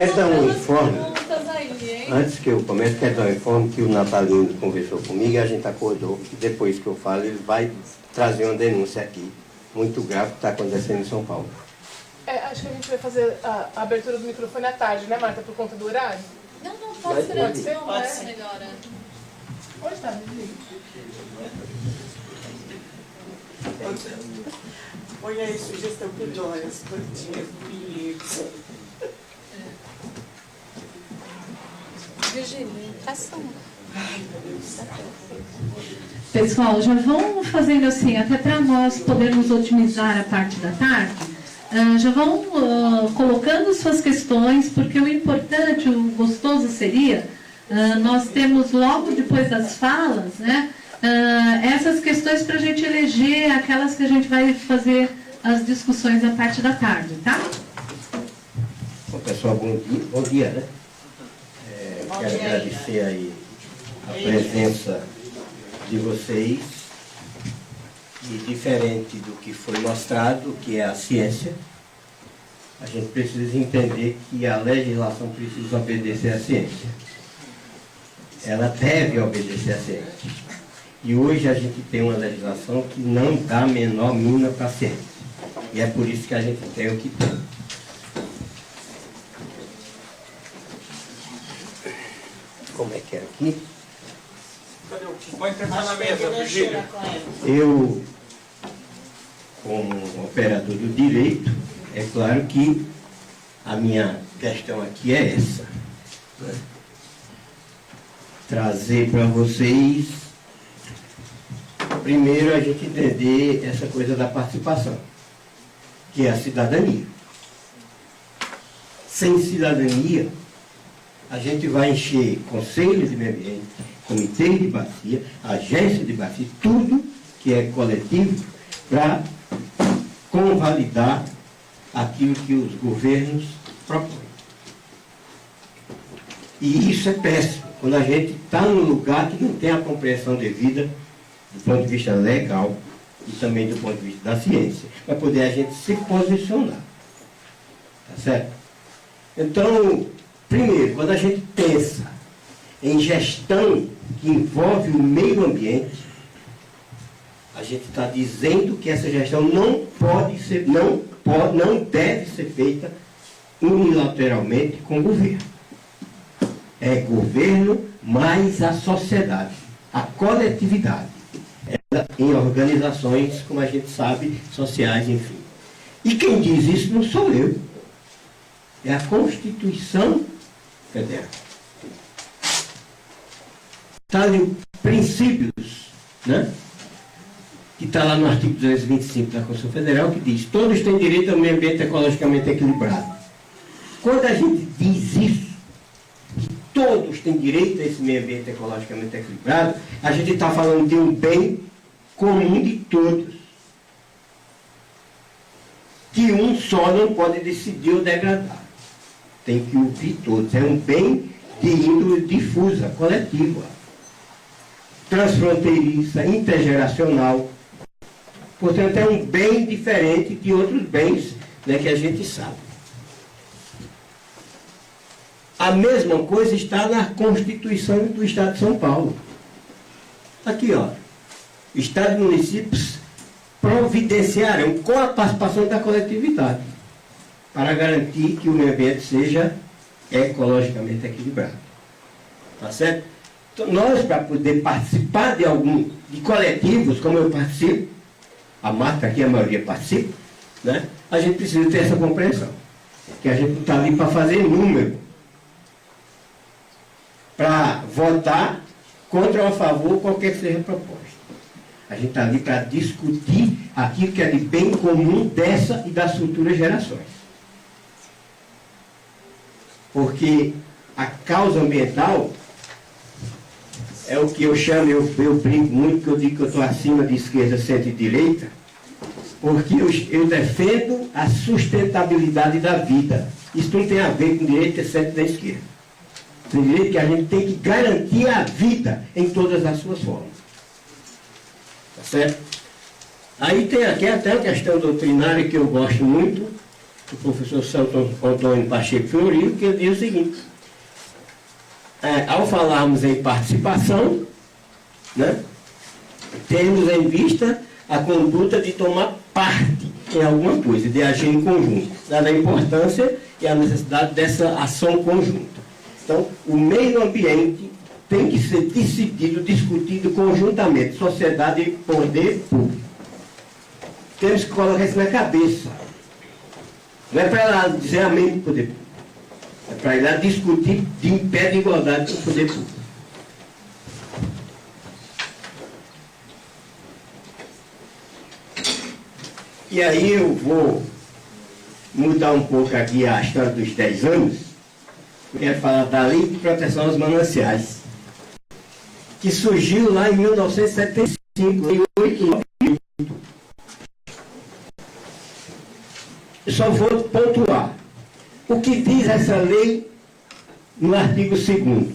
Quero dar um informe, antes que eu comece, quero dar um informe que o Natalino conversou comigo e a gente acordou que depois que eu falo, ele vai trazer uma denúncia aqui, muito grave, que está acontecendo em São Paulo. Acho que a gente vai fazer a abertura do microfone à tarde, né, Marta, por conta do horário? Não, pode ser. Pode ser, Pode ser agora. Onde está, Vivi? Põe aí sugestão pro Joyce, plantinhas, bilhetes. Virgínia, ação. Pessoal, já vão fazendo assim, até para nós podermos otimizar a parte da tarde, já vão colocando suas questões, porque o importante, o gostoso seria, nós temos logo depois das falas, né, essas questões para a gente eleger aquelas que a gente vai fazer as discussões na parte da tarde, tá? Bom, pessoal, bom dia, né? Quero agradecer aí a presença de vocês e diferente do que foi mostrado, que é a ciência, a gente precisa entender que a legislação precisa obedecer à ciência. Ela deve obedecer à ciência. E hoje a gente tem uma legislação que não dá a menor mina para a ciência. E é por isso que a gente tem o que tem. Como é que é aqui? Pode entrar na mesa, Virgínia. Eu, como operador do direito, é claro que a minha questão aqui é essa, né? Trazer para vocês, primeiro a gente entender essa coisa da participação, que é a cidadania. Sem cidadania, a gente vai encher conselhos de meio ambiente, comitês de bacia, agência de bacia, tudo que é coletivo para convalidar aquilo que os governos propõem. E isso é péssimo, quando a gente está num lugar que não tem a compreensão devida do ponto de vista legal e também do ponto de vista da ciência, para poder a gente se posicionar. Tá certo? Então, primeiro, quando a gente pensa em gestão que envolve o meio ambiente, a gente está dizendo que essa gestão não deve ser feita unilateralmente com o governo. É governo mais a sociedade, a coletividade, em organizações, como a gente sabe, sociais, enfim. E quem diz isso não sou eu. É a Constituição Federal. Está ali princípios, né? Que está lá no artigo 225 da Constituição Federal, que diz: todos têm direito ao meio ambiente ecologicamente equilibrado. Quando a gente diz isso, que todos têm direito a esse meio ambiente ecologicamente equilibrado, a gente está falando de um bem comum de todos, que um só não pode decidir ou degradar. Tem que ouvir todos. É um bem de índole difusa, coletiva, transfronteiriça, intergeracional. Portanto, é um bem diferente de outros bens, né, que a gente sabe. A mesma coisa está na Constituição do Estado de São Paulo. Aqui, ó. Estado e municípios providenciarão com a participação da coletividade para garantir que o meio ambiente seja ecologicamente equilibrado. Tá certo? Então, nós, para poder participar de coletivos, como eu participo, a Marta aqui, a maioria participa, né? A gente precisa ter essa compreensão. Que a gente não está ali para fazer número, para votar contra ou a favor, qualquer que seja a proposta. A gente está ali para discutir aquilo que é de bem comum dessa e das futuras gerações. Porque a causa ambiental é o que eu chamo, eu brinco muito, que eu digo que eu estou acima de esquerda, centro e direita, porque eu defendo a sustentabilidade da vida. Isso não tem a ver com direita, centro nem esquerda. Tem direito que a gente tem que garantir a vida em todas as suas formas. Tá certo? Aí tem aqui até a questão doutrinária que eu gosto muito, do professor Santo Antônio Pacheco Fiorino, que ele diz o seguinte: ao falarmos em participação, né, temos em vista a conduta de tomar parte em alguma coisa, de agir em conjunto, dada a importância e a necessidade dessa ação conjunta. Então, o meio ambiente tem que ser decidido, discutido conjuntamente, sociedade e poder público. Temos que colocar isso na cabeça. Não é para lá dizer amém do poder público. É para ir lá discutir de em pé de igualdade com o poder público. E aí eu vou mudar um pouco aqui a história dos 10 anos. Eu quero falar da Lei de Proteção aos Mananciais, que surgiu lá em 1975, lei 898. Eu só vou pontuar o que diz essa lei no artigo 2º.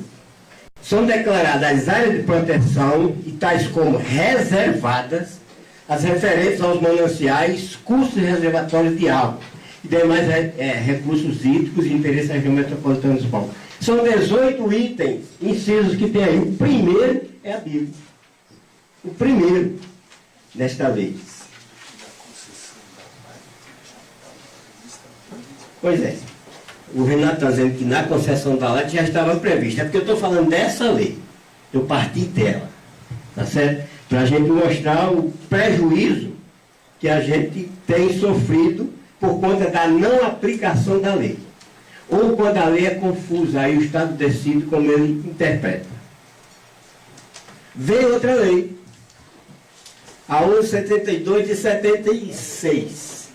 São declaradas as áreas de proteção e tais como reservadas as referentes aos mananciais, cursos e reservatórios de água e demais recursos hídricos e interesse da região metropolitana de São Paulo. São 18 itens, incisos que tem aí. O primeiro é a Bíblia. O primeiro desta lei. Pois é. O Renato está dizendo que na concessão da LAT já estava prevista. É porque eu estou falando dessa lei. Eu parti dela. Tá certo? Para a gente mostrar o prejuízo que a gente tem sofrido por conta da não aplicação da lei. Ou quando a lei é confusa, aí o Estado decide como ele interpreta. Vem outra lei, a 1172 de 76.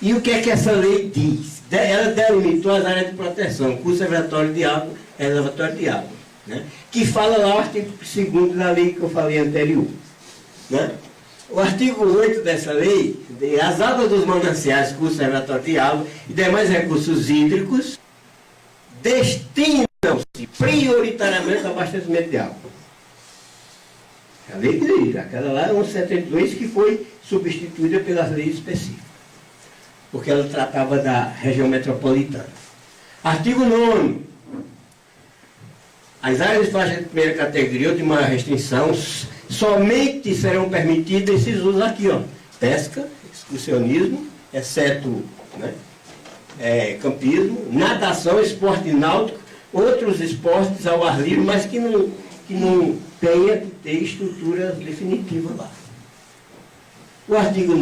E o que é que essa lei diz? Ela delimitou as áreas de proteção, curso reservatório de água, né? Que fala lá o artigo 2º da lei que eu falei anterior. Né? O artigo 8 dessa lei, as águas dos mananciais, curso reservatório de água e demais recursos hídricos destinam-se prioritariamente ao abastecimento de água. A lei que diz, aquela lá é 1172, que foi substituída pelas leis específicas, porque ela tratava da região metropolitana. Artigo 9º. As áreas de faixa de primeira categoria ou de maior restrição somente serão permitidas esses usos aqui, ó. Pesca, excursionismo, exceto, né, campismo, natação, esporte náutico, outros esportes ao ar livre, mas que não tenha que ter estrutura definitiva lá. O artigo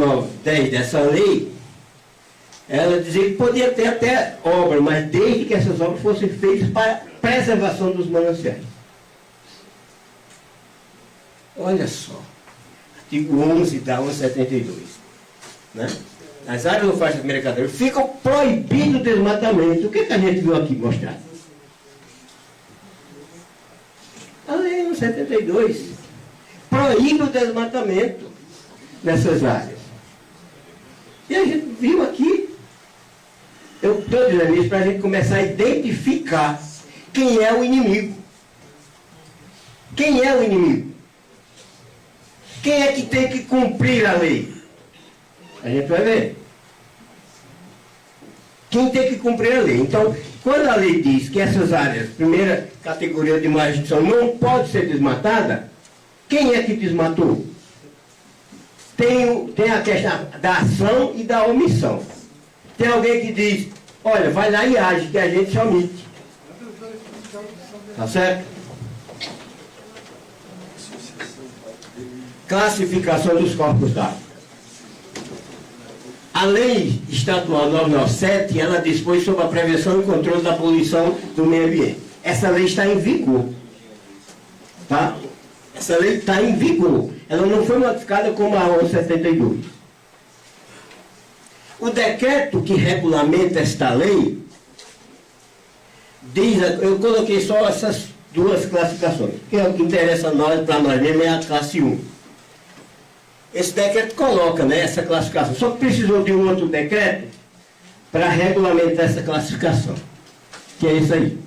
10 dessa lei, ela dizia que podia ter até obra, mas desde que essas obras fossem feitas para preservação dos mananciais. Olha só, artigo 11 da 1172. Né? As áreas do faixa de primeira categoria ficam proibido o desmatamento. O que a gente viu aqui mostrado? A lei 1172 proíbe o desmatamento nessas áreas. E a gente viu aqui. Eu estou dizendo isso para a gente começar a identificar quem é o inimigo. Quem é o inimigo? Quem é que tem que cumprir a lei? A gente vai ver. Quem tem que cumprir a lei? Então, quando a lei diz que essas áreas, primeira categoria de maior restrição, não pode ser desmatada, quem é que desmatou? Tem a questão da ação e da omissão. Tem alguém que diz, olha, vai lá e age, que a gente se omite. Tá certo? Classificação dos corpos d'água. A lei estadual 997, ela dispõe sobre a prevenção e controle da poluição do meio ambiente. Essa lei está em vigor. Tá? Essa lei está em vigor. Ela não foi modificada como a 1172. O decreto que regulamenta esta lei diz, eu coloquei só essas duas classificações, que é o que interessa para nós mesmo é a classe 1. Esse decreto coloca, né, essa classificação, só que precisou de um outro decreto para regulamentar essa classificação, que é isso aí.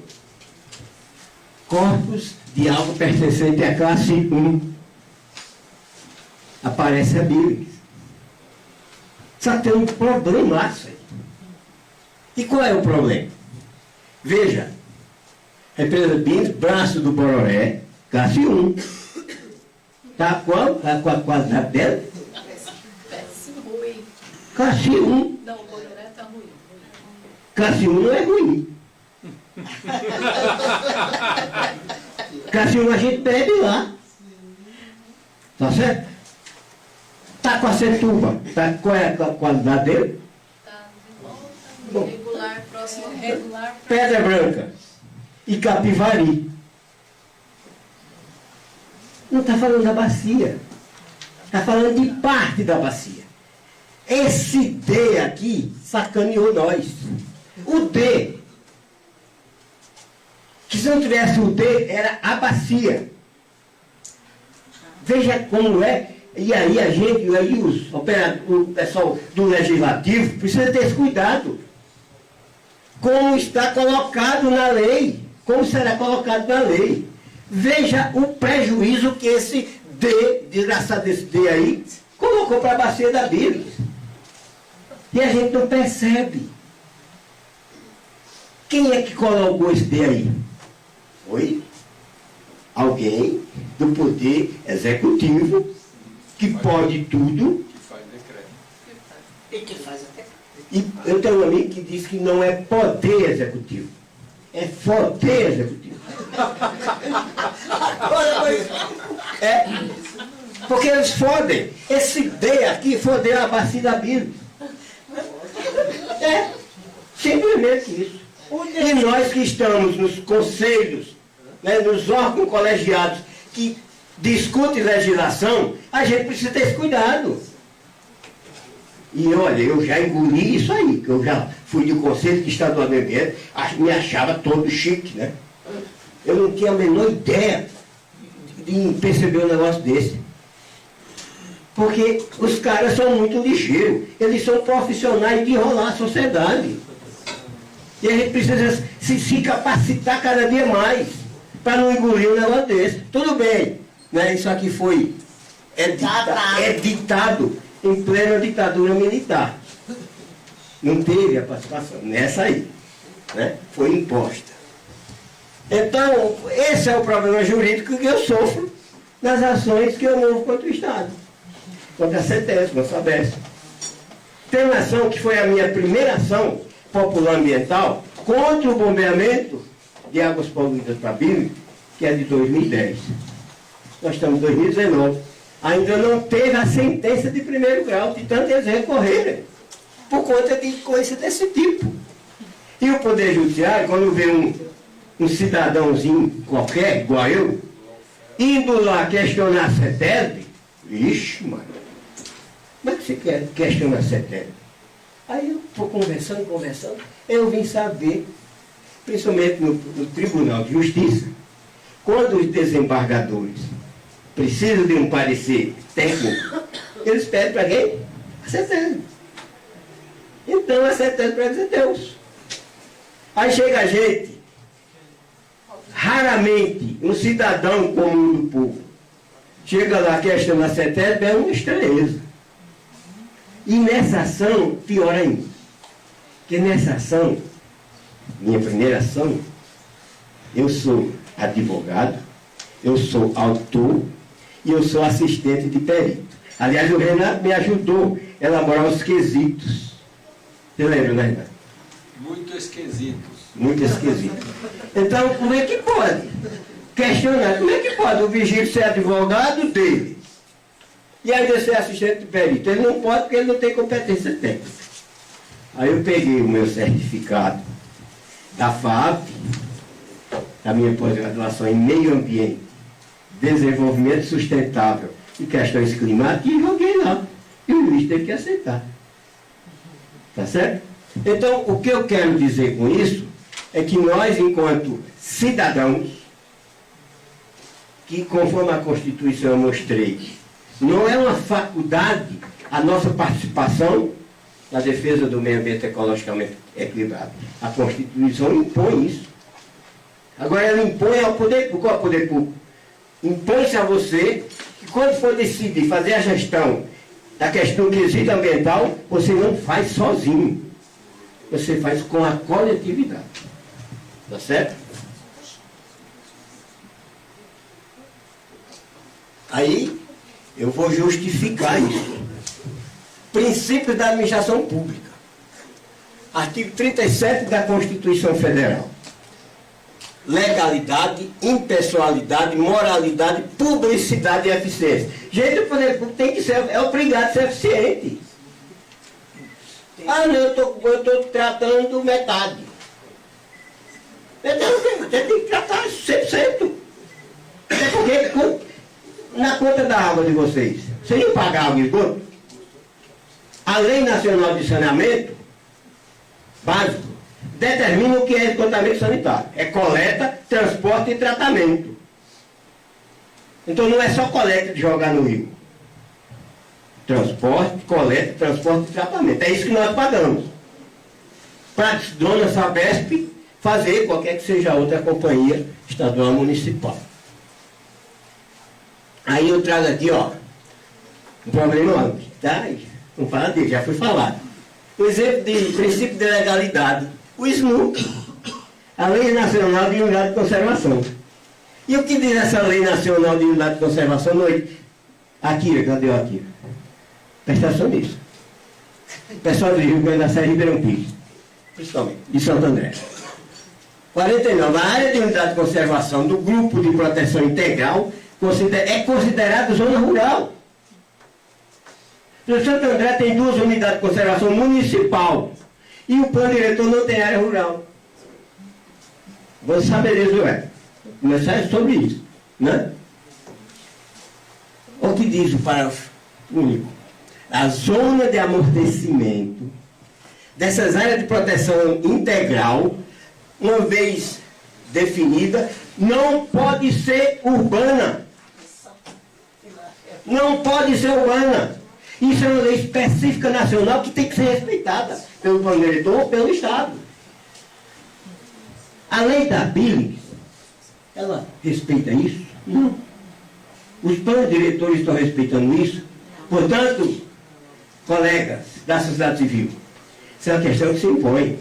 Corpos de água pertencente à classe 1. Aparece a Bíblia. Só tem um problemaço aí. E qual é o problema? Veja, represa Bins, braço do Bororé, classe 1. Tá qual? Tá com a qualidade dela? Péssimo, ruim. Classe 1. Não, o Bororé tá ruim. Classe 1 não é ruim. Classe 1 a gente bebe lá. Tá certo? Tá com a Setuba. Tá, qual é a qualidade dele? Tá de volta, regular, próximo regular. Pedra Branca e Capivari. Não está falando da bacia. Está falando de parte da bacia. Esse D aqui sacaneou nós. O D. Que se não tivesse o D, era a bacia. Veja como é. E aí a gente, aí o pessoal do Legislativo precisa ter esse cuidado. Como está colocado na lei. Como será colocado na lei. Veja o prejuízo que esse D, desgraçado desse D aí, colocou para a bacia da Bíblia. E a gente não percebe. Quem é que colocou esse D aí? Foi alguém do poder executivo que pode tudo. Que faz decreto. E que faz até. E eu tenho um amigo que diz que não é poder executivo. É foder executivo. É. Porque eles fodem. Esse D aqui fodeu a bacia da Bíblia. É. Simplesmente isso. E nós que estamos nos conselhos, né, nos órgãos colegiados que discutem legislação, a gente precisa ter esse cuidado. E olha, eu já engoli isso aí, que eu já fui do Conselho Estadual do Ambiente, me achava todo chique, né? Eu não tinha a menor ideia de perceber um negócio desse. Porque os caras são muito ligeiros, eles são profissionais de enrolar a sociedade. E a gente precisa se capacitar cada dia mais para não engolir um negócio desse. Tudo bem, né? Isso aqui foi editado em plena ditadura militar. Não teve a participação nessa aí, né? Foi imposta. Então, esse é o problema jurídico que eu sofro nas ações que eu movo contra o Estado, contra a CETES, contra a Sabesp. Tem uma ação que foi a minha primeira ação popular ambiental contra o bombeamento de águas poluídas para Bíblia, que é de 2010. Nós estamos em 2019. Ainda não teve a sentença de primeiro grau, de tanto eles recorrerem, por conta de coisa desse tipo. E o Poder Judiciário, quando vê um cidadãozinho qualquer, igual eu, indo lá questionar a CETESB, ixi, mano, como é que você quer questionar a CETESB? Aí eu estou conversando, eu vim saber, principalmente no Tribunal de Justiça, quando os desembargadores precisam de um parecer técnico, eles pedem para quem? A CETESB. Então a CETESB para dizer Deus. Aí chega a gente, raramente, um cidadão comum do povo, chega lá questionando a CETESB, é uma estranheza. E nessa ação, pior ainda. Porque nessa ação, minha primeira ação, eu sou advogado, eu sou autor e eu sou assistente de perito. Aliás, o Renato me ajudou a elaborar os quesitos. Você lembra, né, Renato? Muito esquisitos. Muito esquisito. Então, como é que pode? Questionar, como é que pode o Vigílio ser advogado dele? E ainda ser assistente de perito? Ele não pode porque ele não tem competência técnica. Aí eu peguei o meu certificado da FAP, da minha pós-graduação em Meio Ambiente, Desenvolvimento Sustentável e Questões Climáticas e joguei lá. E o juiz teve que aceitar. Tá certo? Então, o que eu quero dizer com isso é que nós, enquanto cidadãos, que conforme a Constituição eu mostrei, não é uma faculdade a nossa participação na defesa do meio ambiente ecologicamente equilibrado. A Constituição impõe isso. Agora ela impõe ao poder público. Qual é o poder público? Impõe-se a você que quando for decidir fazer a gestão da questão do quesito ambiental, você não faz sozinho. Você faz com a coletividade. Tá certo? Aí, eu vou justificar isso. Princípios da administração pública. Artigo 37 da Constituição Federal. Legalidade, impessoalidade, moralidade, publicidade e eficiência. Gente, o poder público tem que ser, é obrigado a ser eficiente. Ah, não, eu estou tratando metade. Então, você tem que tratar 100%. Até porque, na conta da água de vocês, vocês não pagam água e esgoto? A Lei Nacional de Saneamento Básico determina o que é esgotamento sanitário. É coleta, transporte e tratamento. Então não é só coleta de jogar no rio. Transporte, coleta, transporte e tratamento. É isso que nós pagamos. Para a dona Sabesp fazer qualquer que seja outra companhia estadual municipal. Aí eu trago aqui, ó, um problema, tá? Vamos falar dele, já foi falado. O exemplo de princípio de legalidade, o SNUC, a Lei Nacional de Unidade de Conservação. E o que diz essa Lei Nacional de Unidade de Conservação? Akira, cadê o Akira? Presta atenção nisso. Pessoal do Rio Grande da Serra e Ribeirão Pires, principalmente, de Santo André. 49. A área de unidade de conservação do Grupo de Proteção Integral é considerada zona rural. O Santo André tem 2 unidades de conservação municipal e o plano diretor não tem área rural. Vamos saber isso, vai começar sobre isso, né? O que diz o parágrafo único? A zona de amortecimento dessas áreas de proteção integral, uma vez definida, não pode ser urbana. Não pode ser urbana. Isso é uma lei específica nacional que tem que ser respeitada pelo plano diretor ou pelo Estado. A lei da Billings, ela respeita isso? Não. Os planos diretores estão respeitando isso. Portanto, colegas da sociedade civil, isso é uma questão que se impõe.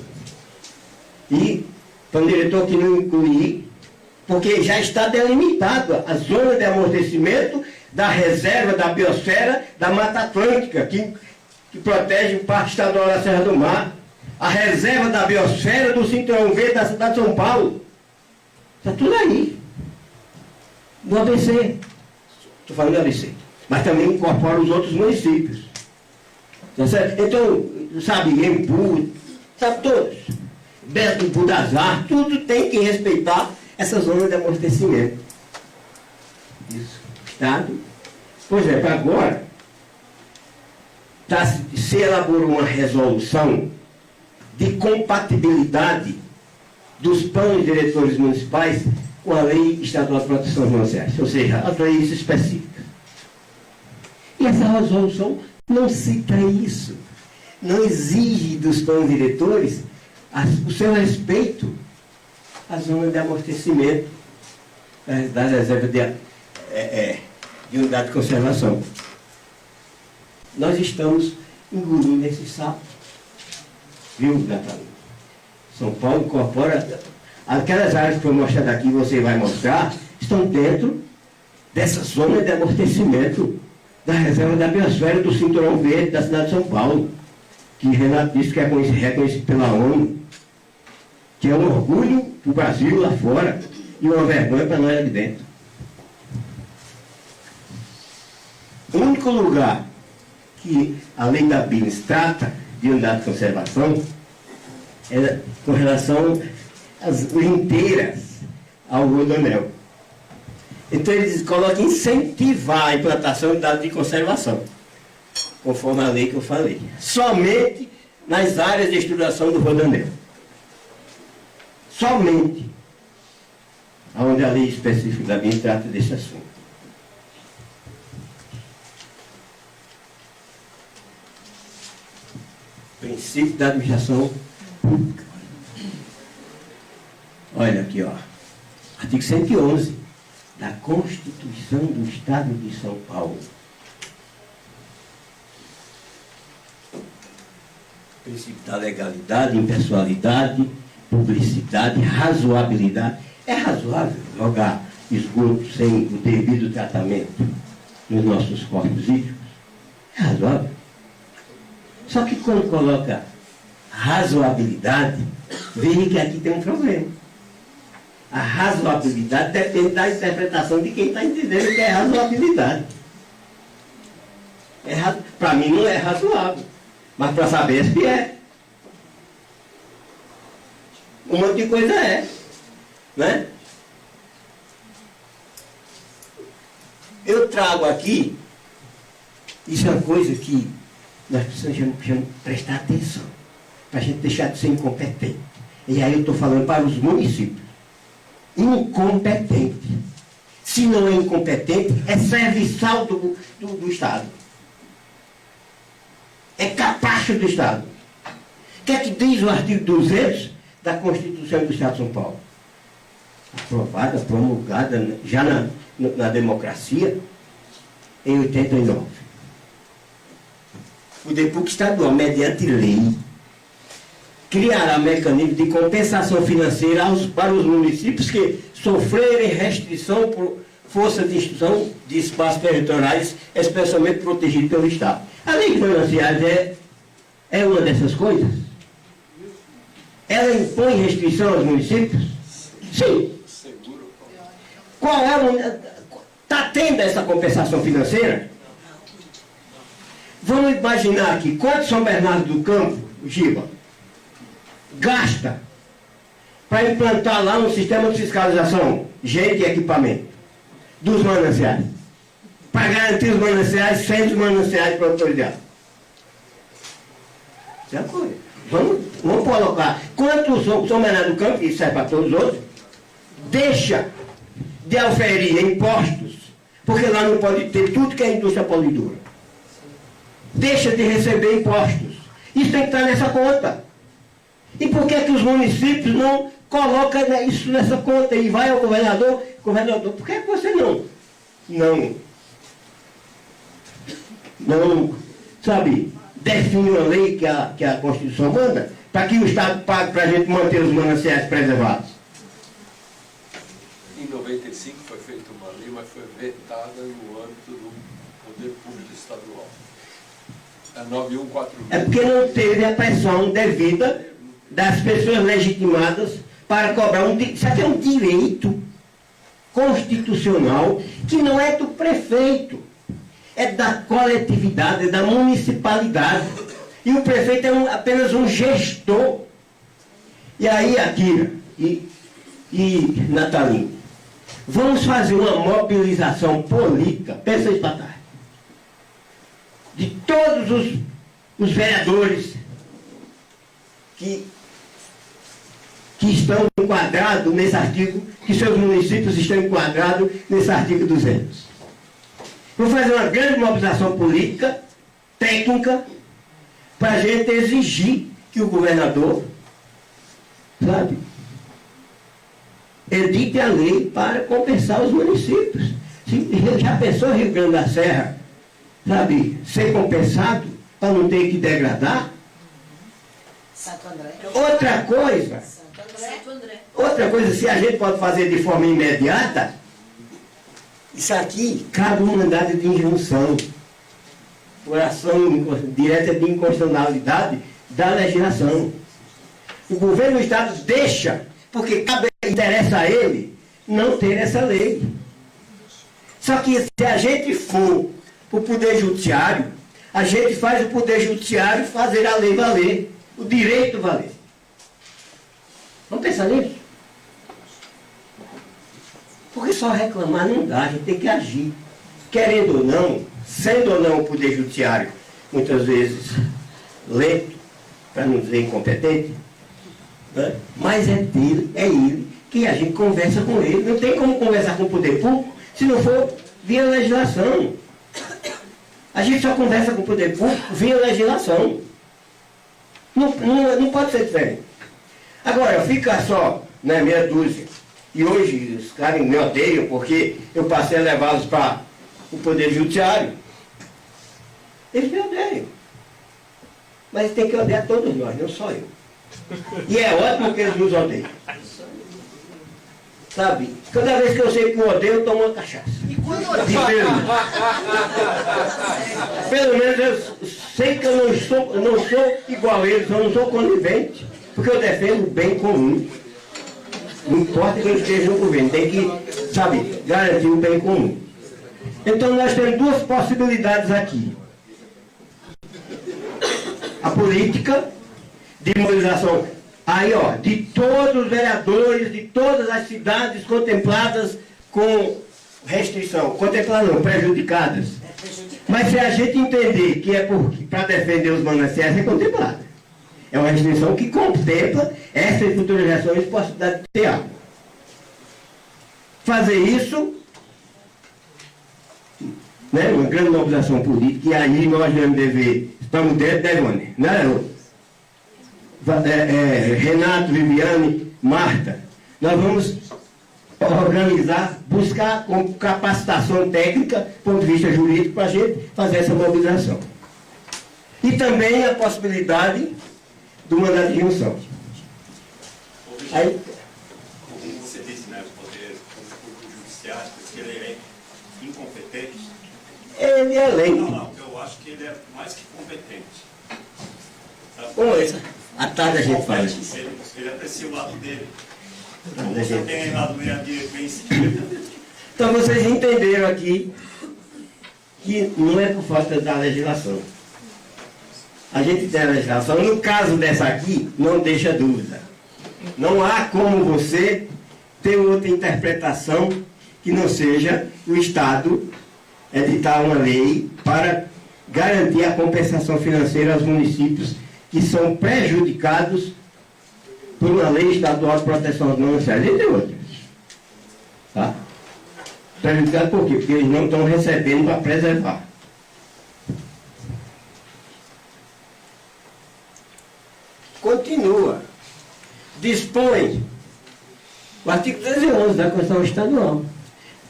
E plano diretor que não incluir, porque já está delimitado a zona de amortecimento da reserva da biosfera da Mata Atlântica, que protege o Parque Estadual da Serra do Mar, a reserva da biosfera do Cinturão Verde da cidade de São Paulo. Está tudo aí. No ABC. Estou falando do ABC. Mas também incorpora os outros municípios. Tá certo? Então, sabe, Empu, sabe todos. Bento das Artes, tudo tem que respeitar essa zona de amortecimento. Isso. Estado. Por exemplo, agora se elaborou uma resolução de compatibilidade dos planos diretores municipais com a Lei Estadual de Proteção dos Mananciais, ou seja, as leis específicas. E essa resolução não cita isso, não exige dos planos diretores o seu respeito à zona de amortecimento da reserva de unidade de conservação. Nós estamos engolindo esse sapo. Viu, Natália? São Paulo incorpora. Aquelas áreas que foi mostrado aqui, você vai mostrar, estão dentro dessa zona de amortecimento da reserva da biosfera do Cinturão Verde da cidade de São Paulo, que Renato disse que é reconhecido pela ONU, que é um orgulho para o Brasil lá fora e uma vergonha para nós aqui dentro. O único lugar que a lei da Billings trata de unidade de conservação é com relação às inteiras ao rodoanel. Então eles colocam incentivar a implantação de unidade de conservação, conforme a lei que eu falei. Somente nas áreas de estruturação do rodoanel. Somente onde a lei específica da Billings trata desse assunto. Princípio da administração pública. Olha aqui, ó. Artigo 111 da Constituição do Estado de São Paulo. princípio da legalidade, impessoalidade, publicidade, razoabilidade. É razoável jogar esgoto sem o devido tratamento nos nossos corpos hídricos? É razoável. Só que quando coloca razoabilidade, veja que aqui tem um problema. A razoabilidade depende da interpretação de quem está entendendo o que é razoabilidade. Para mim não é razoável, mas para saber se é. Um monte de coisa é, né? Eu trago aqui, isso é uma coisa que nós precisamos prestar atenção, para a gente deixar de ser incompetente. E aí eu estou falando para os municípios. Incompetente. Se não é incompetente, é serviçal do Estado. É capacho do Estado. O que é que diz o artigo 200 da Constituição do Estado de São Paulo? Aprovada, promulgada já na democracia, em 89. O DEPUC estadual, mediante lei, criará mecanismos de compensação financeira para os municípios que sofrerem restrição por força de instituição de espaços territoriais especialmente protegidos pelo Estado. A lei de mananciais é uma dessas coisas? Ela impõe restrição aos municípios? Sim. Qual é está tendo essa compensação financeira? Vamos imaginar aqui, quanto São Bernardo do Campo, Giba, gasta para implantar lá um sistema de fiscalização, gente e equipamento, dos mananciais, para garantir os mananciais, sem os mananciais produtoriais. Isso é uma coisa. Vamos colocar. Quanto São Bernardo do Campo, isso serve para todos os outros, deixa de auferir impostos, porque lá não pode ter tudo que é indústria poluidora. Deixa de receber impostos. Isso tem que estar nessa conta. E por que os municípios não colocam isso nessa conta e vai ao governador, por que você não, sabe, define uma lei que a Constituição manda, para que o Estado pague para a gente manter os mananciais preservados? Em 95 foi feita uma lei, mas foi vetada no âmbito do Poder Público Estadual. A 9146. É porque não teve a pressão devida das pessoas legitimadas para cobrar isso aqui é um direito constitucional que não é do prefeito, é da coletividade, é da municipalidade. E o prefeito é apenas um gestor. E aí, Akira e Natalino, vamos fazer uma mobilização política, pensa isso para trás, de todos os vereadores que estão enquadrados nesse artigo, que seus municípios estão enquadrados nesse artigo 200. Vamos fazer uma grande mobilização política, técnica, para a gente exigir que o governador, sabe, edite a lei para compensar os municípios. Já pensou Rio Grande da Serra, sabe, ser compensado para não ter que degradar? Santo André. Outra coisa, se a gente pode fazer de forma imediata, isso aqui cabe um mandado de injunção, por ação direta de inconstitucionalidade da legislação. O governo do Estado deixa, porque interessa a ele não ter essa lei. Só que se a gente for para o Poder Judiciário, a gente faz o Poder Judiciário fazer a lei valer, o direito valer. Vamos pensar nisso? Porque só reclamar não dá, a gente tem que agir. Querendo ou não, sendo ou não o Poder Judiciário, muitas vezes lento, para não dizer incompetente, né? Mas é ele que a gente conversa com ele. Não tem como conversar com o poder público se não for via legislação. A gente só conversa com o poder público via legislação. Não pode ser diferente. Agora, fica só, né, meia dúzia. E hoje os caras me odeiam porque eu passei a levá-los para o Poder Judiciário. Eles me odeiam. Mas tem que odiar todos nós, não só eu. E é ótimo que eles nos odeiam. Sabe? Cada vez que eu sei que eu odeio, eu tomo uma cachaça. E quando Pelo menos eu sei que eu não sou igual a eles, eu não sou conivente, porque eu defendo o bem comum. Não importa que eu esteja no governo, tem que, sabe, garantir o bem comum. Então nós temos duas possibilidades aqui. A política de mobilização, aí ó, de todos os vereadores, de todas as cidades contempladas com restrição, contempladas não, prejudicadas. Mas se a gente entender que é para defender os mananciais, é contemplada. É uma restrição que contempla essas futuras gerações possibilidade de ter água. Fazer isso, né, uma grande mobilização política, e aí nós vamos dever, estamos dentro da Ivone, né? Renato, Viviane, Marta, nós vamos organizar, buscar com capacitação técnica, do ponto de vista jurídico, para a gente fazer essa mobilização. E também a possibilidade do mandato de junção. Aí, como você disse, né, os poderes do judiciário, que ele é incompetente. ele é lento. Não, eu acho que ele é mais que competente. Sabe? Como essa? À tarde a gente fala. Ele aprecia o lado dele. Você tem lado meio direito, bem esquerda. Então vocês entenderam aqui que não é por falta da legislação. A gente tem a legislação, no caso dessa aqui, não deixa dúvida. Não há como você ter outra interpretação que não seja o Estado editar uma lei para garantir a compensação financeira aos municípios que são prejudicados por uma lei estadual de proteção aos mananciais, entre outras. Tá? Prejudicados por quê? Porque eles não estão recebendo para preservar. Continua. Dispõe o artigo 211 da Constituição Estadual,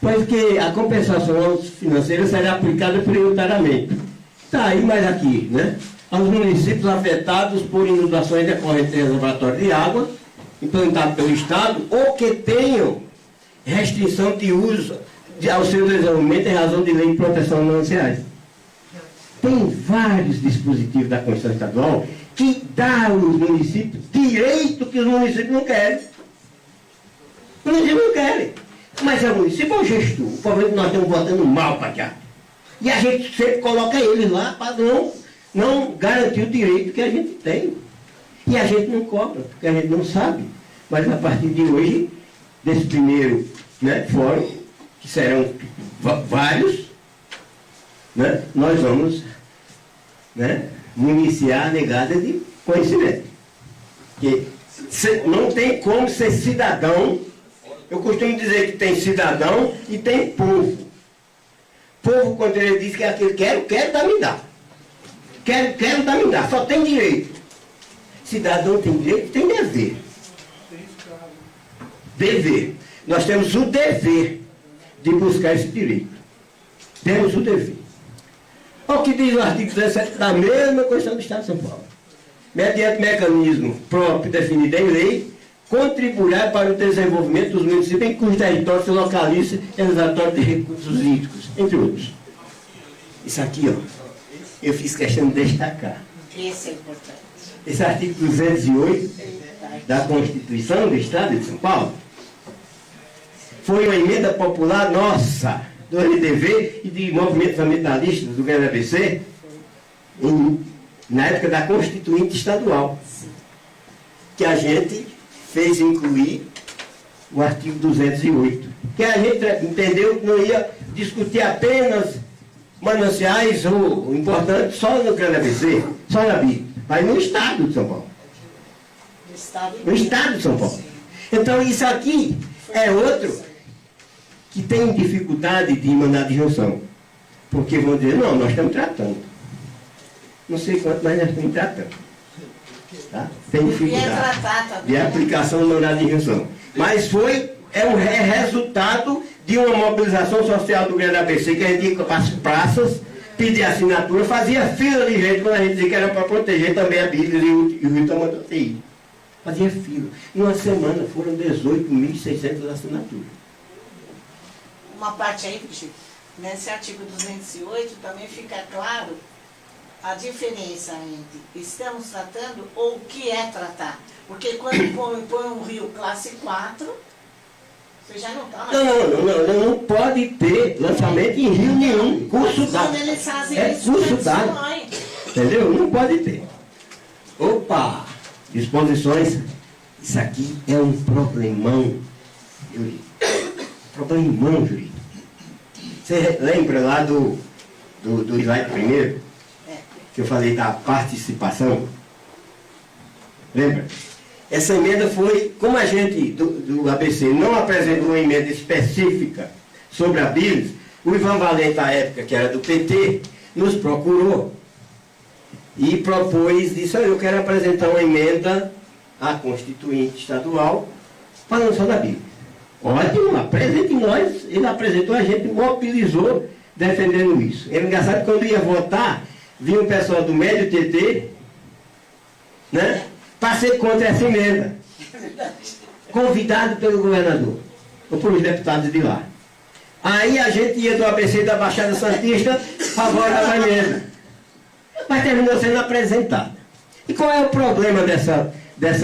pois que a compensação financeira será aplicada prioritariamente. Está aí, mas aqui, né? Aos municípios afetados por inundações decorrentes de reservatório de água, implantado pelo Estado, ou que tenham restrição de uso ao seu desenvolvimento em razão de lei de proteção aos mananciais. Tem vários dispositivos da Constituição Estadual que dá aos municípios direito que os municípios não querem. Os municípios não querem. Mas é o município ou o gestor? O problema é que nós estamos votando mal para cá. E a gente sempre coloca eles lá para não garantir o direito que a gente tem. E a gente não cobra, porque a gente não sabe. Mas a partir de hoje, desse primeiro, né, fórum, que serão vários, né, nós vamos, né, municiar a negada de conhecimento. Porque não tem como ser cidadão. Eu costumo dizer que tem cidadão e tem povo. Povo, quando ele diz que é aquele quero, dá, me dá. Quero, dá, me dá. Só tem direito. Cidadão tem direito, tem dever. Dever. Nós temos o dever de buscar esse direito. Temos o dever. Olha o que diz o artigo 17 da mesma Constituição do Estado de São Paulo. Mediante mecanismo próprio definido em lei, contribuirá para o desenvolvimento dos municípios em cujo território se localiza reservatório de recursos hídricos, entre outros. Isso aqui, ó, eu fiz questão de destacar. Esse é importante. Esse artigo 208 da Constituição do Estado de São Paulo foi uma emenda popular nossa, do LDV e de movimentos ambientalistas do governo ABC, na época da Constituinte Estadual, que a gente fez incluir o artigo 208, que a gente entendeu que não ia discutir apenas mananciais, o importante só no grande ABC, só na BI, mas no Estado de São Paulo. No Estado de São Paulo. Então isso aqui é outro que tem dificuldade de mandar de junção. Porque vão dizer, não, nós estamos tratando. Não sei quanto, mas nós estamos tratando. Tá? Tem dificuldade de aplicação do mandado de junção. Mas é resultado de uma mobilização social do grande ABC, que a gente ia para as praças pedir assinatura, fazia fila de gente quando a gente dizia que era para proteger também a Bíblia e o Rio Tamanduateí. Fazia fila. Em uma semana foram 18.600 assinaturas. Uma parte aí, Chico, nesse artigo 208 também fica claro a diferença entre estamos tratando ou o que é tratar. Porque quando põe um rio classe 4, você já não está mais... Não pode ter lançamento em rio nenhum. Curso dado. Quando eles fazem É isso, curso eles dado. põem. Entendeu? Não pode ter. Opa! Disposições. Isso aqui é um problemão jurídico. Problemão jurídico. Você lembra lá do slide primeiro? Que eu falei da participação? Lembra? Essa emenda foi, como a gente do ABC não apresentou uma emenda específica sobre a Bíblia, o Ivan Valente, à época, que era do PT, nos procurou e propôs, disse, olha, eu quero apresentar uma emenda à Constituinte Estadual falando só da Bíblia. Ótimo, apresente nós. Ele apresentou, a gente mobilizou defendendo isso. Era engraçado que quando ia votar, vinha um pessoal do médio TT, né? Para ser contra essa emenda. Convidado pelo governador, ou pelos deputados de lá. Aí a gente ia do ABC da Baixada Santista favorável à emenda. Mas terminou sendo apresentada. E qual é o problema dessa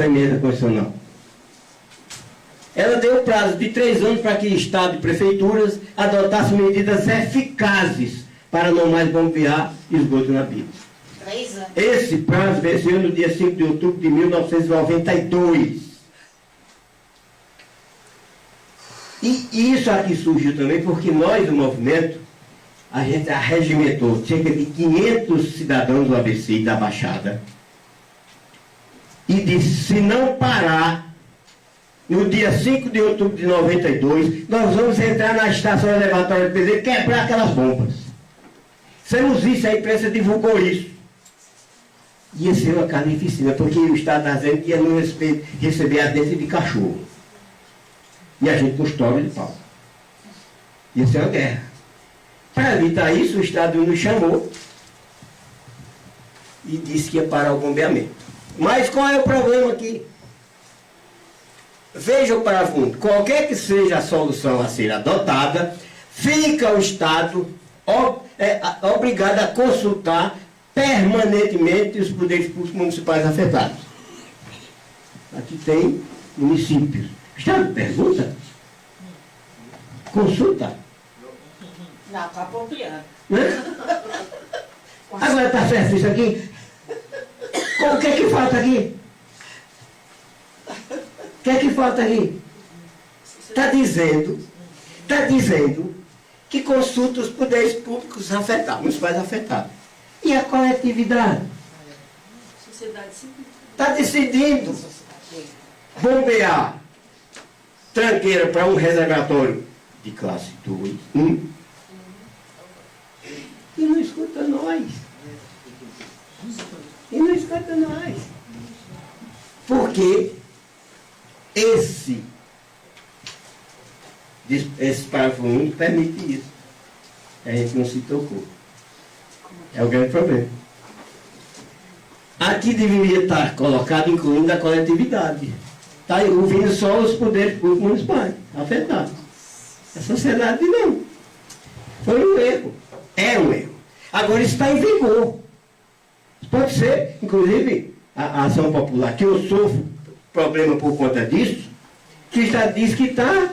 emenda constitucional? Ela deu prazo de 3 anos para que Estado e prefeituras adotassem medidas eficazes para não mais bombear esgoto na Bíblia. 3 anos. Esse prazo venceu no dia 5 de outubro de 1992. E isso aqui surgiu também porque nós, do movimento, a gente arregimentou cerca de 500 cidadãos do ABC e da Baixada e disse, se não parar, no dia 5 de outubro de 92, nós vamos entrar na estação elevatória de Pedreiro e quebrar aquelas bombas. Fizemos isso, a imprensa divulgou isso. Ia ser uma carnificina, porque o Estado da Zé ia não receber a dentro de cachorro. E a gente com história de pau. Ia ser uma guerra. Para evitar isso, o Estado nos chamou e disse que ia parar o bombeamento. Mas qual é o problema aqui? Vejam para fundo, qualquer que seja a solução a ser adotada, fica o Estado obrigado a consultar permanentemente os poderes públicos municipais afetados. Aqui tem municípios. O Estado pergunta? Consulta? Não, está bombeando. Né? Agora está certo isso aqui? O que é que falta aqui? O que é que falta aqui? Está dizendo que consulta os poderes públicos afetados, municipais afetados. E a coletividade? Está decidindo bombear tranqueira para um reservatório de classe 2, e não escuta nós. E não escuta nós. Porque esse parágrafo único permite isso. A gente não se tocou. É o grande problema. Aqui deveria estar colocado, incluindo a coletividade. Está ouvindo só os poderes públicos municipais afetados. A sociedade não. Foi um erro. É um erro. Agora isso está em vigor. Pode ser, inclusive, a ação popular, que eu sofro problema por conta disso, que já diz que está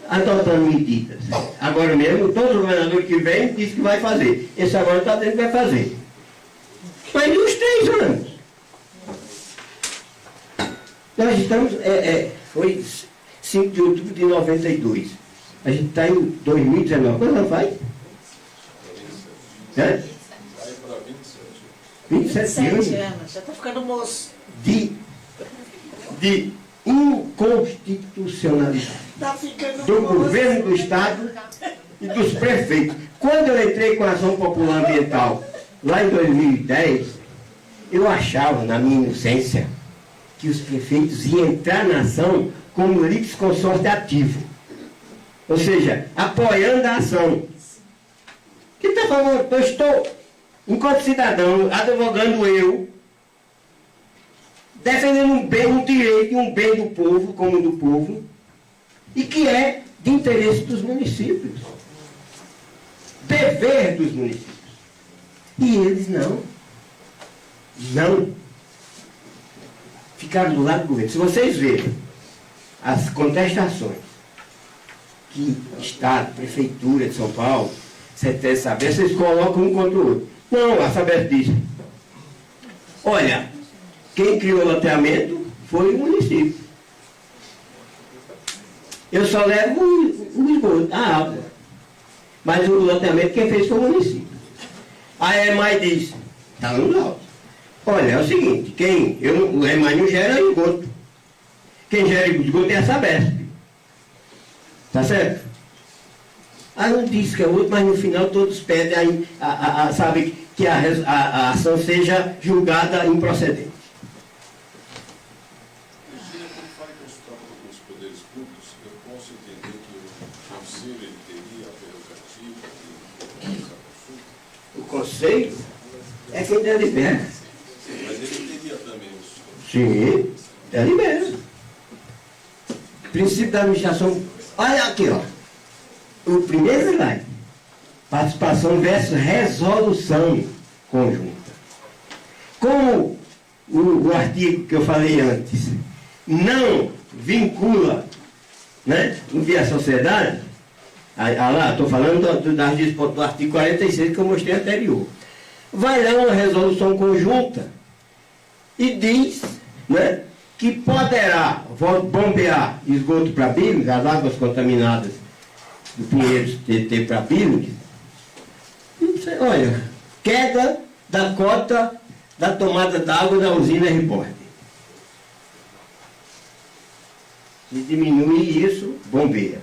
adotando medidas. Agora mesmo, todo governador que vem diz que vai fazer. Esse agora está dizendo que vai fazer. Mas nos 3 anos. Nós estamos, foi 5 de outubro de 92. A gente está em 2019. Quando ela vai? 27 anos. Já está ficando moço. De inconstitucionalidade Está ficando do moço. governo do Estado e dos prefeitos. Quando eu entrei com a ação popular ambiental, lá em 2010, eu achava, na minha inocência, que os prefeitos iam entrar na ação como litisconsorte ativo. Ou seja, apoiando a ação. Que está falando? Eu estou enquanto cidadão, advogando eu, defendendo um direito e um bem do povo, como do povo, e que é de interesse dos municípios. Dever dos municípios. E eles não. Não. Ficaram do lado do governo. Se vocês verem as contestações que Estado, Prefeitura de São Paulo, CETES, vocês colocam um contra o outro. Não, a Sabesp diz, olha, quem criou o loteamento foi o município. Eu só levo o esgoto, a água. Mas o loteamento quem fez foi o município. A EMAI diz, está no laudo. Olha, é o seguinte, o EMAI não gera esgoto. Quem gera esgoto é a Sabesp. Tá certo? Aí um diz que é outro, mas no final todos pedem sabe, que a ação seja julgada improcedente. Quando fala que eu com os poderes públicos, eu posso entender que o Conselho ele teria a prerrogativa de realizar consulta? O Conselho é quem delibera. Mas ele teria também os... Sim, delibera. Princípio da administração. Olha aqui, ó. O primeiro slide. Participação versus resolução conjunta. Como o artigo que eu falei antes não vincula, né, via sociedade, lá, estou falando do artigo 46 que eu mostrei anterior. Vai lá uma resolução conjunta e diz, né, que poderá bombear esgoto para Bílix, as águas contaminadas do Pinheiros TT para Bílix. Olha, queda da cota da tomada d'água da usina Repórter. Se diminui isso, bombeia.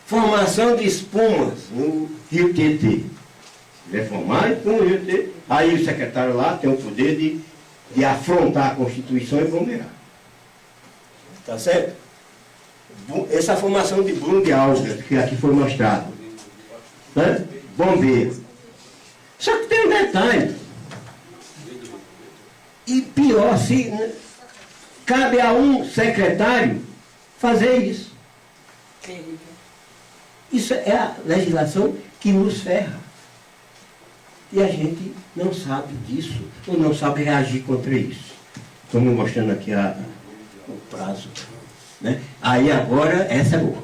Formação de espumas no Rio Tietê. Reformar espuma no Rio Tietê. Aí o secretário lá tem o poder de afrontar a Constituição e bombear. Tá certo? Essa formação de bruno de algas, que aqui foi mostrado, né? Bombeia. Só que tem um detalhe. E pior, se cabe a um secretário fazer isso. Isso é a legislação que nos ferra. E a gente não sabe disso, ou não sabe reagir contra isso. Estou me mostrando aqui o prazo. Né? Aí agora, essa é boa.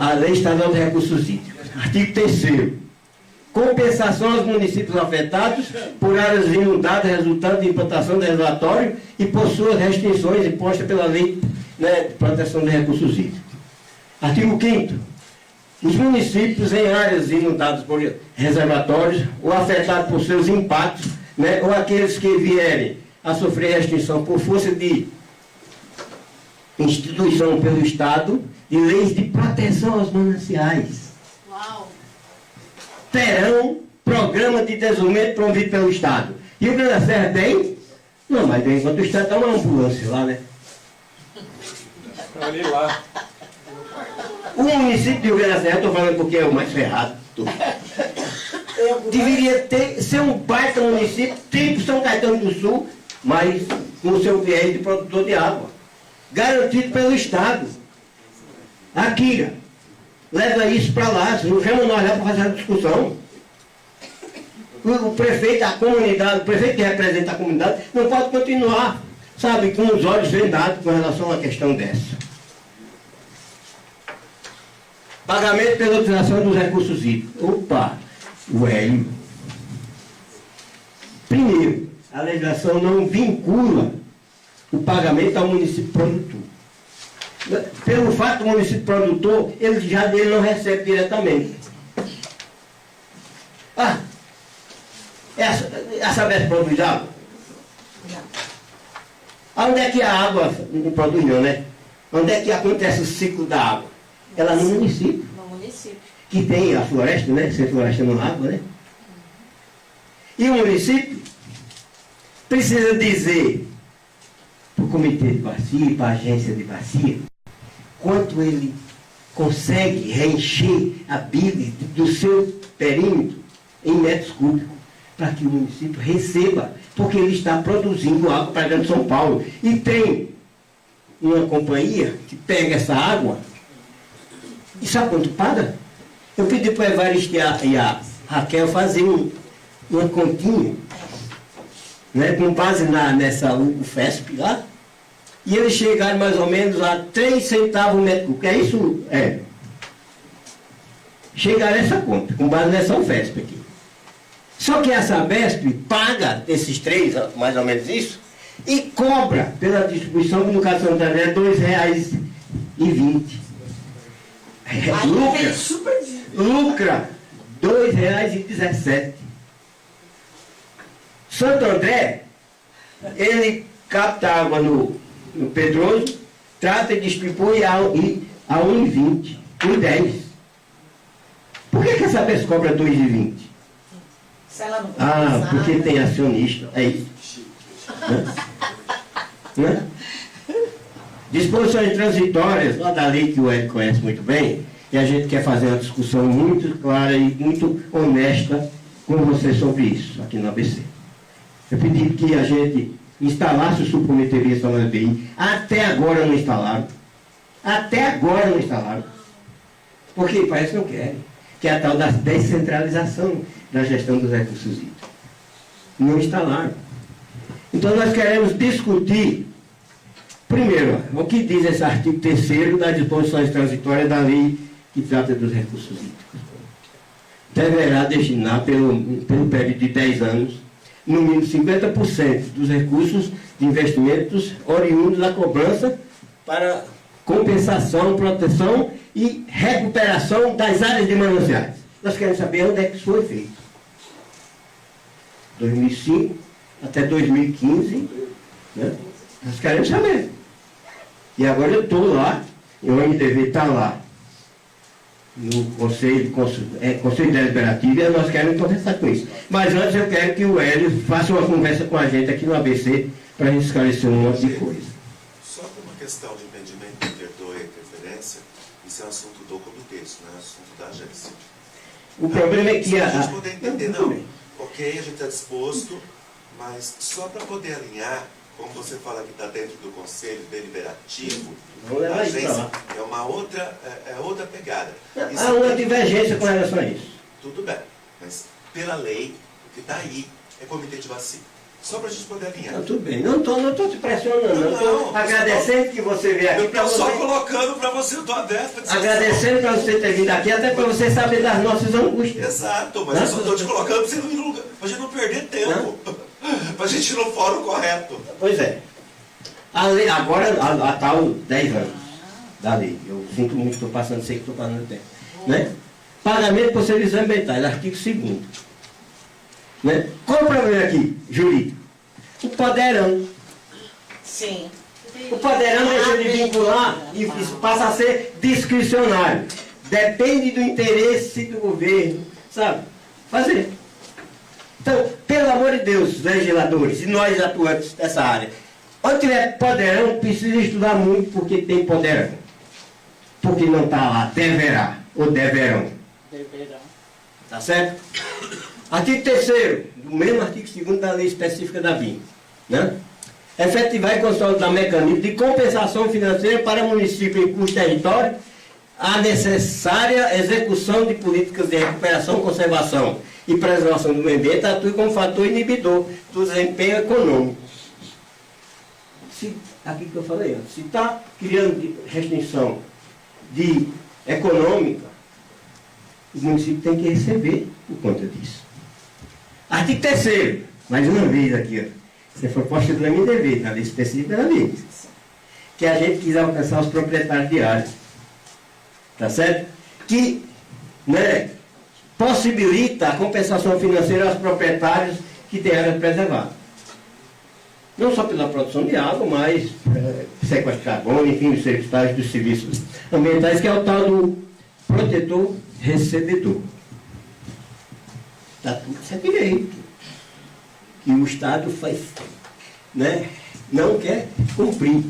A Lei Estadual de Recursos Hídricos. Artigo 3º. Compensação aos municípios afetados por áreas inundadas resultante de implantação do reservatório e por suas restrições impostas pela Lei, né, de Proteção de Recursos Hídricos. Artigo 5º. Os municípios em áreas inundadas por reservatórios ou afetados por seus impactos, né, ou aqueles que vierem a sofrer restrição por força de instituição pelo Estado de leis de proteção aos mananciais. Uau! Terão programa de desenvolvimento promovido pelo Estado. E o Grande da Serra tem? Não, mas enquanto o Estado dá uma ambulância lá, né? Ali lá. O município de Rio Grande da Serra, estou falando porque é o mais ferrado. Deveria ser um baita município, tipo São Caetano do Sul, mas com o seu viés de produtor de água. Garantido pelo Estado. A Kira leva isso para lá, não chama nós lá para fazer a discussão. O prefeito, a comunidade, o prefeito que representa a comunidade, não pode continuar, sabe, com os olhos vendados com relação a uma questão dessa. Pagamento pela utilização dos recursos hídricos. Opa, o Hélio. Primeiro, a legislação não vincula o pagamento ao município produtor. Pelo fato do município produtor, ele não recebe diretamente. A Sabesp produz água? Onde é que a água não produz não, né? Onde é que acontece o ciclo da água? Ela no município. No município. Que tem a floresta, né? Sem floresta não há água, né? E o município precisa dizer para o comitê de bacia, para a agência de bacia, quanto ele consegue reencher a bile do seu perímetro em metros cúbicos, para que o município receba, porque ele está produzindo água para dentro de São Paulo. E tem uma companhia que pega essa água, e sabe quanto paga? Eu pedi para o Evaristo e a Raquel fazer uma continha, né, com base nessa UFESP lá, e eles chegaram mais ou menos a 3 centavos o metro cúbico. É isso? É. Chegaram a essa conta, com base nessa UFESP aqui. Só que a Sabesp paga esses 3, mais ou menos isso, e cobra pela distribuição, que no caso de Santa André é R$2,20. Lucra R$2,17. Santo André, ele capta água no Pedroso, trata e distribui a R$1,20, R$1,10. Por que a Sabesp cobra R$2,20? Porque tem acionista, é isso. Né? Disposições transitórias, lá da lei que o Hélio conhece muito bem, e a gente quer fazer uma discussão muito clara e muito honesta com você sobre isso, aqui no ABC. Eu pedi que a gente instalasse o subcomitê na ABI. Até agora não instalaram. Porque parece que não querem. Que é a tal da descentralização da gestão dos recursos hídricos. Não instalaram. Então nós queremos discutir, primeiro, o que diz esse artigo 3º das disposições transitórias da lei que trata dos recursos hídricos. Deverá destinar, pelo período de 10 anos, no mínimo 50% dos recursos de investimentos oriundos da cobrança para compensação, proteção e recuperação das áreas de mananciais. Nós queremos saber onde é que isso foi feito. 2005 até 2015, né? Nós queremos saber. E agora eu estou lá, e o MDV está lá, no Conselho Deliberativo, e nós queremos conversar com isso. Mas antes eu quero que o Hélio faça uma conversa com a gente aqui no ABC, para a gente esclarecer um monte de coisa. Só por uma questão de entendimento, perdoe a interferência, isso é um assunto do comitê, isso não é um assunto da agência. O problema é que a gente poder entender, não. Ok, a gente está disposto, mas só para poder alinhar, como você fala que está dentro do Conselho Deliberativo, a agência é uma outra pegada. Há uma divergência com relação a isso. Tudo bem, mas pela lei, o que está aí é comitê de vacina. Só para a gente poder alinhar. Não, tudo bem. Não estou te pressionando. Não estou agradecendo que você veio aqui. Eu estou só colocando para você, eu estou aberto para discussão. Agradecendo para você ter vindo aqui, até para você saber das nossas angústias. Exato, mas eu só estou te colocando para você não ir no lugar, para a gente não perder tempo. Para a gente ir no fórum correto. Pois é. A lei, agora, a tal 10 anos da lei. Eu sinto muito, estou passando, sei que estou passando tempo. Né? Pagamento por serviços ambientais, artigo 2º. Né? Qual o problema aqui, jurídico? O poderão. Sim. O poderão deixa de vincular e passa a ser discricionário. Depende do interesse do governo, sabe? Fazer. Então, pelo amor de Deus, legisladores, e nós atuantes dessa área, onde tiver poderão, precisa estudar muito, porque tem poderão. Porque não está lá, deverá, ou deverão. Deverão. Tá certo? Artigo 3º, do mesmo artigo 2º da lei específica da BIM, né? Efetivar e consolidar mecanismo de compensação financeira para município em cujo território a necessária execução de políticas de recuperação, conservação e preservação do meio ambiente atue como fator inibidor do desempenho econômico. Aqui que eu falei antes, se está criando restrição econômica, o município tem que receber por conta disso. Artigo 3º, mais uma vez aqui, ó. Essa é a proposta do MDV, na lei específica da lei. Que a gente quis alcançar os proprietários de áreas. Tá certo? Que, né, possibilita a compensação financeira aos proprietários que têm áreas preservadas. Não só pela produção de água, mas sequestro de carbono, enfim, os serviços dos serviços ambientais, que é o tal do protetor recebedor. Está tudo isso é direito. Que o Estado faz, né, não quer cumprir.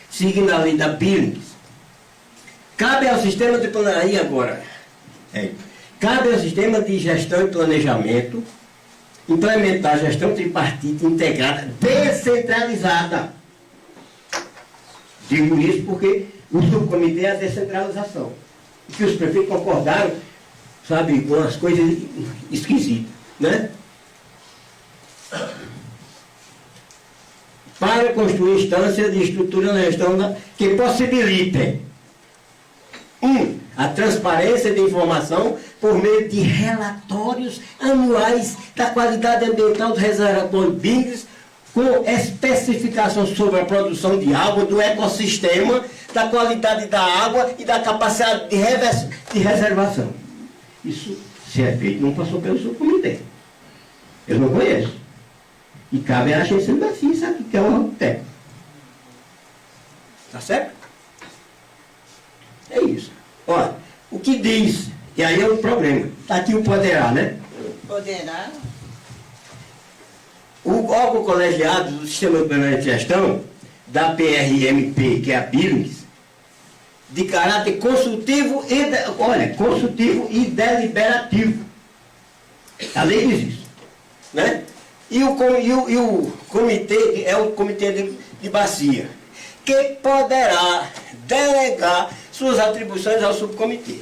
Seguindo a lei da Billings, Cabe ao sistema de planejamento agora. Cabe ao sistema de gestão e planejamento implementar a gestão tripartite integrada, descentralizada. Digo isso porque o subcomitê é a descentralização. E que os prefeitos concordaram, sabe, com as coisas esquisitas, né? Para construir instâncias de estrutura na gestão que possibilitem a transparência de informação por meio de relatórios anuais da qualidade ambiental dos reservatórios BINGS, com especificação sobre a produção de água, do ecossistema, da qualidade da água e da capacidade de reservação. Isso, se é feito, não passou pelo subcomitê. Eu não conheço. E cabe à agência de bacia, sabe, que é um órgão técnico. Tá certo? É isso. Olha, o que diz, e aí é o problema, está aqui o poderá, né? Poderá. O órgão colegiado do Sistema de Gestão, da PRMP, que é a BILINGS, de caráter consultivo consultivo e deliberativo. A lei diz isso, né? E o comitê é o comitê de bacia, que poderá delegar suas atribuições ao subcomitê,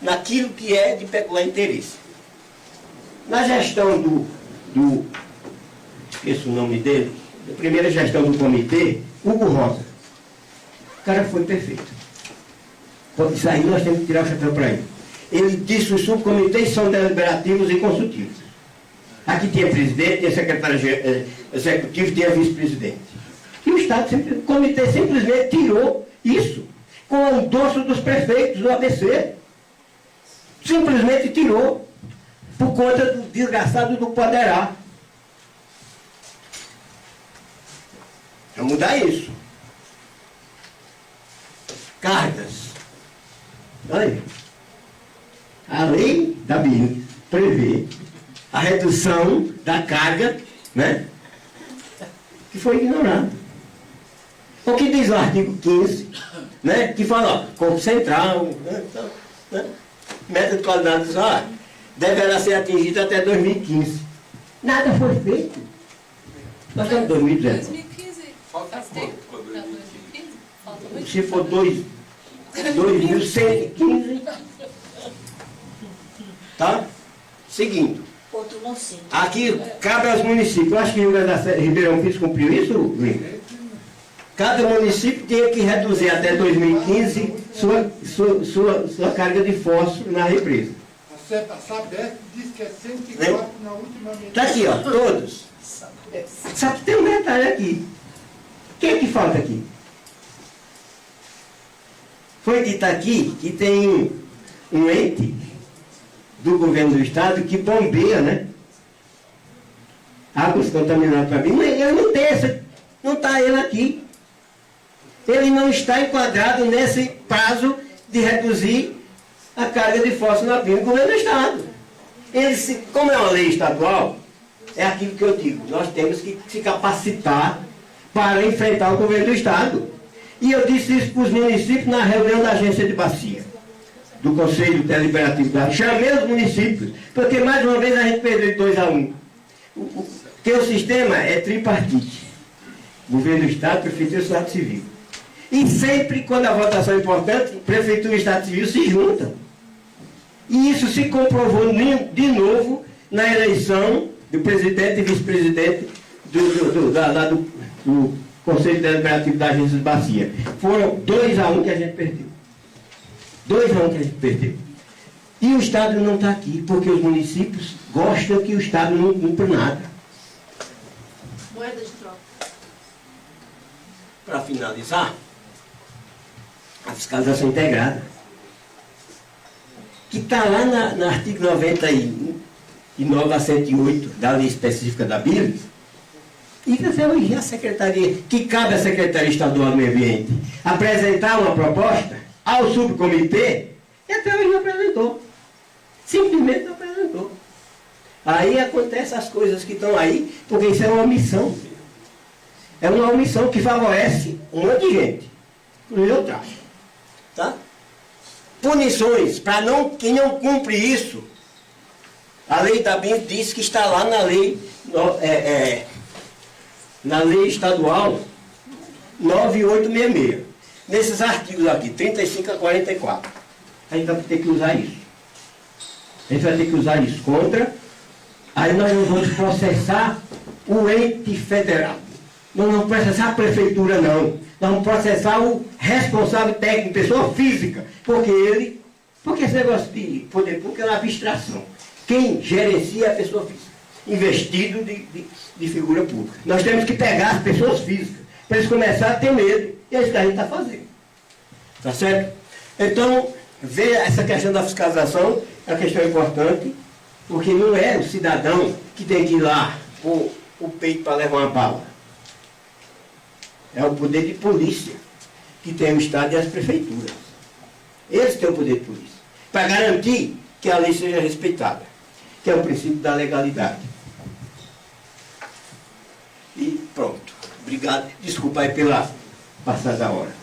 naquilo que é de peculiar interesse. Na gestão esqueço o nome dele, da primeira gestão do comitê, Hugo Rosa. O cara foi perfeito. Isso aí nós temos que tirar o chapéu para ele. Ele disse que os subcomitês são deliberativos e consultivos. Aqui tinha presidente, tinha secretário executivo, tinha vice-presidente. E o comitê simplesmente tirou isso, com o endosso dos prefeitos do ABC. Simplesmente tirou, por conta do desgraçado do poderá. Vamos mudar isso. Cargas. Olha aí. A lei da BIM prevê a redução da carga, né? Que foi ignorada. O que diz o artigo 15, né? Que fala, ó, corpo central, né? Meta de qualidade do ar deverá ser atingida até 2015. Nada foi feito. Nós estamos em 2019. 2015. Falta quanto para 2015? Falta muito. Se for 2115, tá? Seguindo. Outro mocinho. Aqui cabe aos municípios. Eu acho que Ribeirão Pires cumpriu isso, Luiz? Cada município tinha que reduzir até 2015 sua carga de fósforo na represa. A Sabesp diz que é 104 na última medida. Está aqui, ó, todos. Só que tem um detalhe aqui. O que é que falta aqui? Foi dito aqui que tem um ente do governo do estado que bombeia, né? Águas contaminadas para mim. Mas ele não tem essa, não está ele aqui. Ele não está enquadrado nesse prazo de reduzir a carga de fósforo na PIN do governo do estado. Como é uma lei estadual, é aquilo que eu digo, nós temos que se capacitar para enfrentar o governo do estado. E eu disse isso para os municípios na reunião da agência de bacia, do Conselho Deliberativo da... Chamei os municípios, porque mais uma vez a gente perdeu de 2-1. Porque o sistema é tripartite. Governo do estado, prefeitura e Estado Civil. E sempre, quando a votação é importante, prefeitura e Estado Civil se juntam. E isso se comprovou de novo na eleição do presidente e vice-presidente do Conselho Deliberativo da Agência de Bacia. Foram 2-1 que a gente perdeu. 2-1 que a gente perdeu. E o Estado não está aqui, porque os municípios gostam que o Estado não cumpra nada. Moeda de troca. Para finalizar, a fiscalização integrada, que está lá no artigo 99 a 108 da lei específica da BIM, e até hoje a Secretaria, que cabe à Secretaria Estadual do Meio Ambiente, apresentar uma proposta ao subcomitê, e até hoje não apresentou. Simplesmente não apresentou. Aí acontecem as coisas que estão aí, porque isso é uma omissão. É uma omissão que favorece um monte de gente. Inclusive eu trago. Tá? punições para quem não cumpre isso. A lei também diz que está lá na lei, na lei estadual 9866. Nesses artigos aqui, 35 a 44. A gente vai ter que usar isso. A gente vai ter que usar isso contra. Aí nós não vamos processar o ente federal. Nós não vamos processar a prefeitura, não. Nós vamos processar o responsável técnico, pessoa física. Porque esse negócio de poder público é uma abstração. Quem gerencia é a pessoa física, investido de figura pública. Nós temos que pegar as pessoas físicas, para eles começarem a ter medo, e é isso que a gente está fazendo. Tá certo? Então, ver essa questão da fiscalização é uma questão importante, porque não é o cidadão que tem que ir lá pôr o peito para levar uma bala. É o poder de polícia que tem o Estado e as prefeituras. Eles têm o poder de polícia, para garantir que a lei seja respeitada, que é o princípio da legalidade. E pronto. Obrigado. Desculpa aí pela passada da hora.